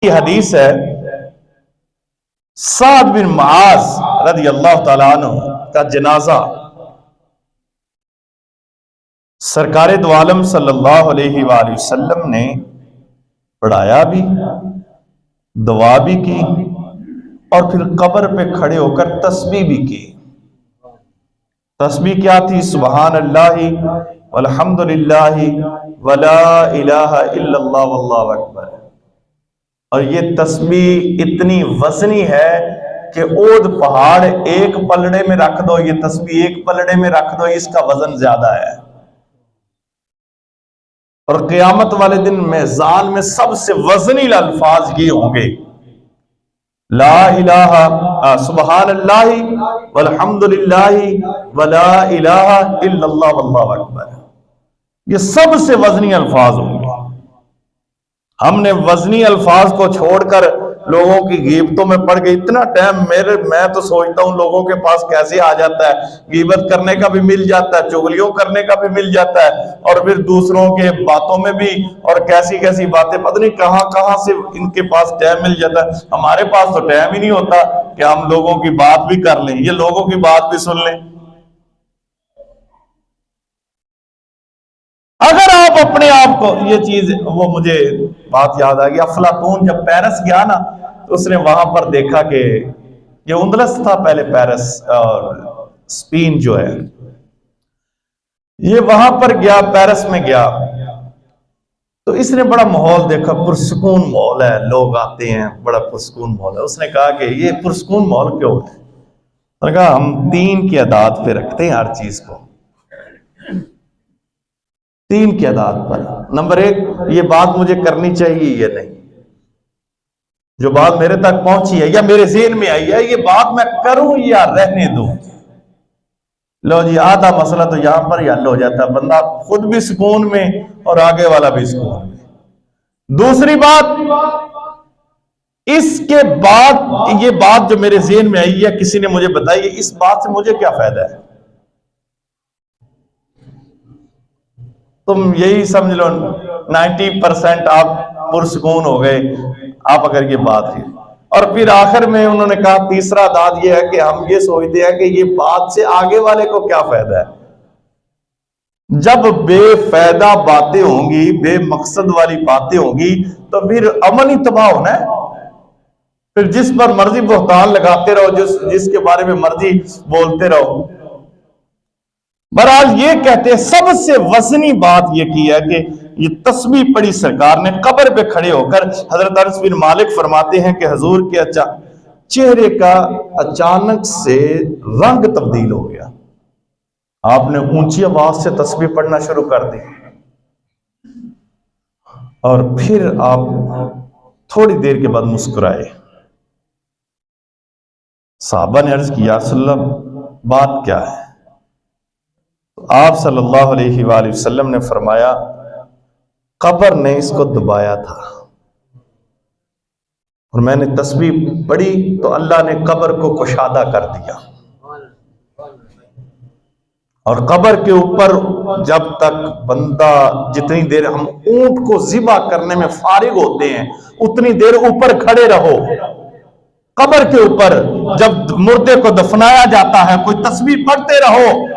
हदीस है, साद बिन मुआज रज़ी अल्लाह तआला अन्हु का जनाजा सरकारे दो आलम सल्लल्लाहु अलैहि वसल्लम ने पढ़ाया भी, दुआ भी की और फिर कब्र पे खड़े होकर तस्बीह भी की। तस्बीह क्या थी? सुबहान अल्लाहि वल्हम्दुलिल्लाहि वला इलाहा इल्लल्लाह वल्लाहु अकबर। और ये तस्बीह इतनी वजनी है कि ओद पहाड़ एक पलड़े में रख दो, ये तस्बीह एक पलड़े में रख दो, इसका वजन ज्यादा है। और क़यामत वाले दिन मैज़ान में सबसे वजनी अल्फाज ये होंगे, ला इलाहा सुबहान अल्लाहि वल्हम्दुलिल्लाहि वला इलाहा इल्लल्लाह वल्लाहु अकबर। ये सबसे वजनी अल्फाज होंगे। हमने वजनी अल्फाज को छोड़कर लोगों की गीबतों में पड़ गए। इतना टाइम मैं तो सोचता हूं लोगों के पास कैसे आ जाता है, गीबत करने का भी मिल जाता है, चुगलियों करने का भी मिल जाता है, और फिर दूसरों के बातों में भी, और कैसी कैसी बातें पता नहीं कहां कहां से इनके पास टाइम मिल जाता है। हमारे पास तो टाइम ही नहीं होता कि हम लोगों की बात भी कर लें, ये लोगों की बात भी सुन लें। अगर आप अपने आप को, ये चीज, वो मुझे बात याद आ गई, अफलातून जब पेरिस गया ना तो उसने वहां पर देखा कि ये उंदलस था पहले, पेरिस और स्पेन जो है, ये वहां पर गया, पेरिस में गया, तो इसने बड़ा माहौल देखा, पुरसकून माहौल है, लोग आते हैं, बड़ा पुरसकून माहौल है। उसने कहा कि ये पुरसकून माहौल क्यों है? उसने कहा हम 3 की आदात पे रखते हैं हर चीज को, 3 की आदात पर। नंबर 1, ये बात मुझे करनी चाहिए या नहीं, जो बात मेरे तक पहुंची है या मेरे ज़हन में आई है, ये बात मैं करूं या रहने दूं। लो जी, आधा मसला तो यहां पर हल हो जाता है, बंदा खुद भी सुकून में और आगे वाला भी सुकून में। दूसरी बात, इसके बाद ये बात जो मेरे ज़हन में आई है, किसी ने मुझे बताई, इस बात से मुझे क्या फायदा है? तुम यही समझ लो 90% आप पुरसकून हो गए आप अगर ये बात है। और फिर आखिर में उन्होंने कहा तीसरा दाद ये है कि हम ये सोचते हैं कि ये बात से आगे वाले को क्या फायदा है। जब बेफायदा बातें होंगी, बेमकसद वाली बातें होंगी, तो फिर अमन ही तबाह होना है। फिर जिस पर मर्जी बहतान लगाते रहो, जिसके बारे में मर्जी बोलते रहो। बहरहाल ये कहते हैं सबसे वजनी बात ये की है कि ये तस्बीह पढ़ी सरकार ने कब्र पे खड़े होकर। हजरत अनस बिन मालिक फरमाते हैं कि हुजूर के चेहरे का अचानक से रंग तब्दील हो गया, आपने ऊंची आवाज से तस्बीह पढ़ना शुरू कर दी, और फिर आप थोड़ी देर के बाद मुस्कुराए। साहबा ने अर्ज किया, सल्लल्लाहु अलैहि वसल्लम बात क्या है? आप सल्लल्लाहु अलैहि वसल्लम ने फरमाया, कब्र ने इसको दबाया था और मैंने तस्बीह पढ़ी तो अल्लाह ने कब्र को कुशादा कर दिया। और कब्र के ऊपर जब तक बंदा, जितनी देर हम ऊंट को ज़िबा करने में फारिग होते हैं, उतनी देर ऊपर खड़े रहो। कब्र के ऊपर जब मुर्दे को दफनाया जाता है, कोई तस्बीह पढ़ते रहो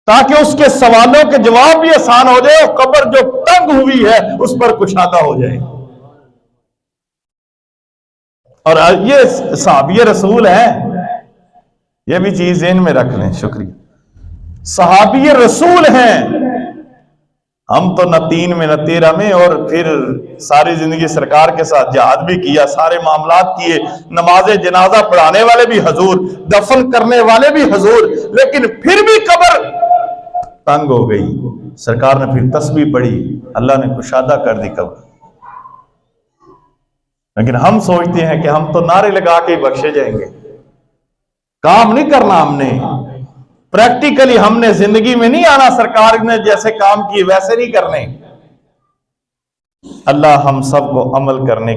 ताकि उसके सवालों के जवाब भी आसान हो जाए, और कब्र जो तंग हुई है उस पर कुशादा हो जाए। और ये सहाबी रसूल है, ये भी चीज ज़हन में रख लें। शुक्रिया। सहाबी रसूल हैं हम, तो न 3 में न 13 में, और फिर सारी जिंदगी सरकार के साथ जिहाद भी किया, सारे मामलात किए, नमाज जनाजा पढ़ाने वाले भी हुजूर, दफन करने वाले भी हुजूर, लेकिन फिर भी कब्र तंग हो गई। सरकार ने फिर तस्बीह पढ़ी, अल्लाह ने कुशादा कर दी कब्र। लेकिन हम सोचते हैं कि हम तो नारे लगा के ही बख्शे जाएंगे। काम नहीं करना हमने, प्रैक्टिकली हमने जिंदगी में नहीं आना, सरकार ने जैसे काम किए वैसे नहीं करने। अल्लाह हम सबको अमल करने